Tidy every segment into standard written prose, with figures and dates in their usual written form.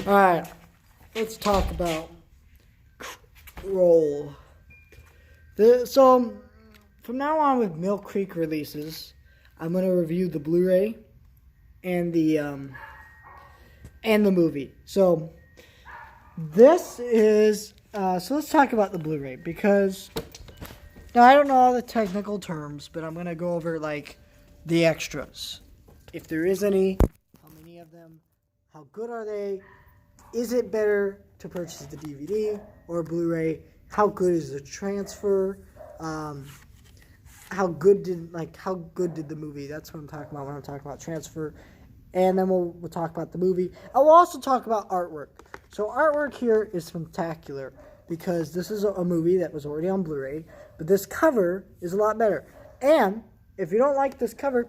Alright, let's talk about KRULL. So, from now on with Mill Creek releases, I'm going to review the Blu-ray and the movie. So, this is, so let's talk about the Blu-ray, because, now I don't know all the technical terms, but I'm going to go over, like, the extras. If there is any, how many of them, how good are they? Is it better to purchase the DVD or Blu-ray? How good is the transfer? How good did the movie? That's what I'm talking about when I'm talking about transfer. And then we'll talk about the movie. I will also talk about artwork. So artwork here is spectacular because this is a movie that was already on Blu-ray, but this cover is a lot better. And if you don't like this cover,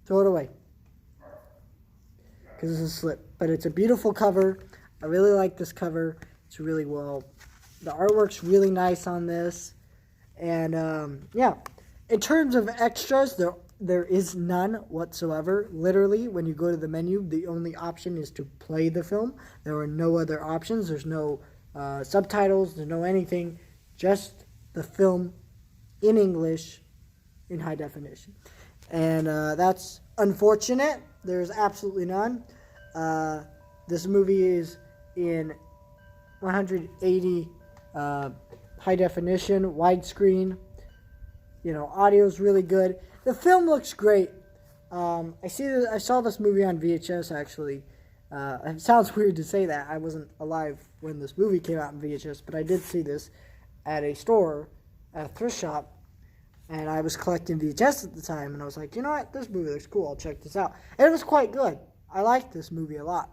throw it away, because it's a slip. But it's a beautiful cover. I really like this cover. It's really well. The artwork's really nice on this. And, yeah. In terms of extras, there is none whatsoever. Literally, when you go to the menu, the only option is to play the film. There are no other options. There's no subtitles. There's no anything. Just the film in English in high definition. And that's unfortunate. There's absolutely none. This movie is in 180 high definition, widescreen. You know, audio is really good. The film looks great. I saw this movie on VHS actually. It sounds weird to say that. I wasn't alive when this movie came out in VHS, but I did see this at a store, at a thrift shop. And I was collecting VHS at the time, and I was like, you know what, this movie looks cool, I'll check this out. And it was quite good. I liked this movie a lot.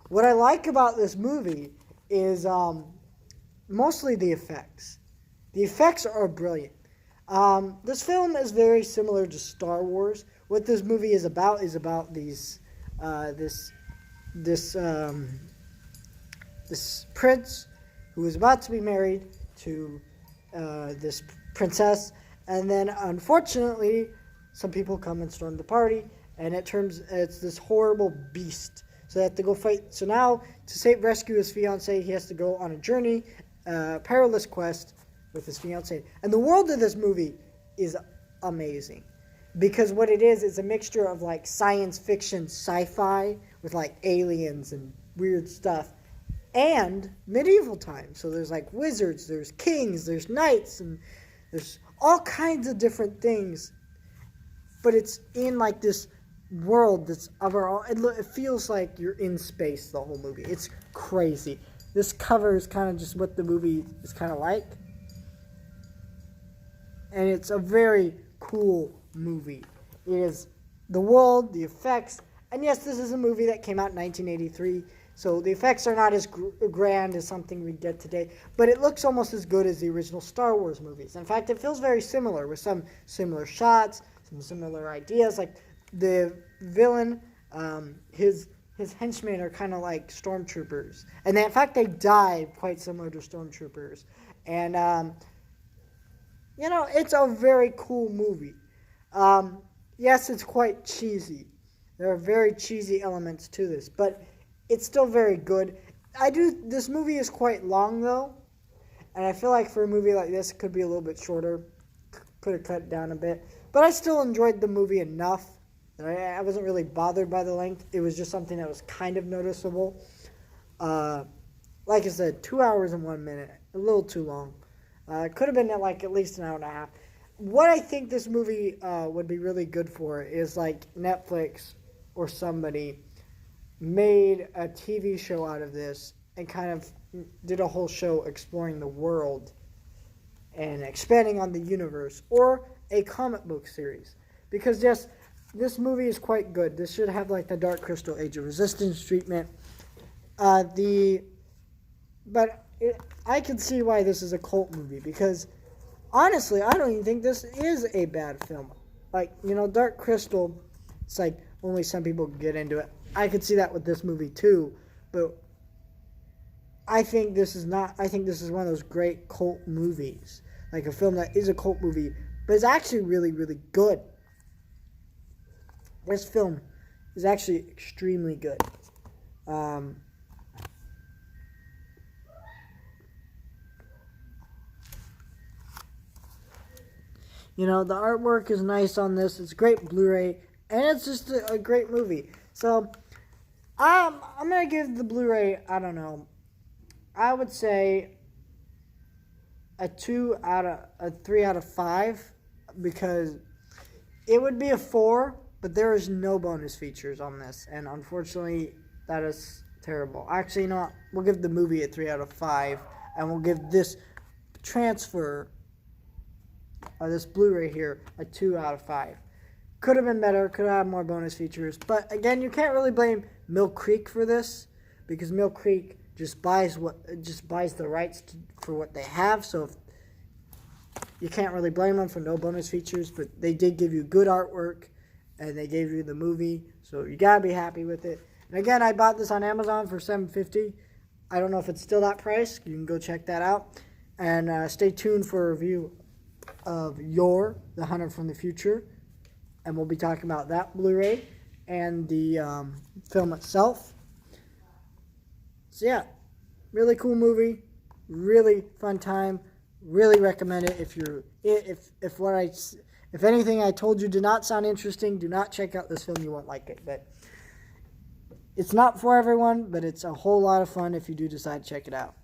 What I like about this movie is mostly the effects. The effects are brilliant. This film is very similar to Star Wars. What this movie is about these, this prince who is about to be married to this princess. And then, unfortunately, some people come and storm the party, and it's this horrible beast. So they have to go fight. So now, to rescue his fiancée, he has to go on a journey, perilous quest with his fiancée. And the world of this movie is amazing, because what it is a mixture of like science fiction, sci-fi with like aliens and weird stuff, and medieval times. So there's like wizards, there's kings, there's knights, and there's all kinds of different things, but it's in like this world that's of our own. It feels like you're in space the whole movie. It's crazy. This cover is kind of just what the movie is kind of like, and it's a very cool movie. It is the world, the effects, and yes, this is a movie that came out in 1983. So the effects are not as grand as something we get today, but it looks almost as good as the original Star Wars movies. In fact, it feels very similar, with some similar shots, some similar ideas. Like the villain, his henchmen are kind of like stormtroopers, and in fact, they die quite similar to stormtroopers. And you know, it's a very cool movie. Yes, it's quite cheesy. There are very cheesy elements to this, but it's still very good. This movie is quite long, though, and I feel like for a movie like this, it could be a little bit shorter. Could have cut it down a bit. But I still enjoyed the movie enough that I wasn't really bothered by the length. It was just something that was kind of noticeable. Like I said, 2 hours and 1 minute. A little too long. It could have been at least an hour and a half. What I think this movie would be really good for is like Netflix or somebody made a TV show out of this and kind of did a whole show exploring the world and expanding on the universe, or a comic book series. Because yes, this movie is quite good. This should have like the Dark Crystal Age of Resistance treatment. I can see why this is a cult movie, because honestly, I don't even think this is a bad film. Like, you know, Dark Crystal, it's like only some people get into it. I could see that with this movie too, but I think this is one of those great cult movies. Like a film that is a cult movie, but it's actually really, really good. This film is actually extremely good. You know, the artwork is nice on this. It's a great Blu-ray, and it's just a great movie. So, I'm going to give the Blu-ray, I don't know, I would say a 3 out of 5, because it would be a 4, but there is no bonus features on this, and unfortunately, that is terrible. Actually, you know what? We'll give the movie a 3 out of 5, and we'll give this transfer, or this Blu-ray here, a 2 out of 5. Could have been better, could have had more bonus features, but again, you can't really blame Mill Creek for this, because Mill Creek just buys the rights for what they have, so you can't really blame them for no bonus features, but they did give you good artwork, and they gave you the movie, so you gotta be happy with it. And again, I bought this on Amazon for $7.50. I don't know if it's still that price. You can go check that out. And stay tuned for a review of The Hunter from the Future. And we'll be talking about that Blu-ray and the film itself. So yeah, really cool movie. Really fun time. Really recommend it. If anything I told you did not sound interesting, do not check out this film. You won't like it. But it's not for everyone, but it's a whole lot of fun if you do decide to check it out.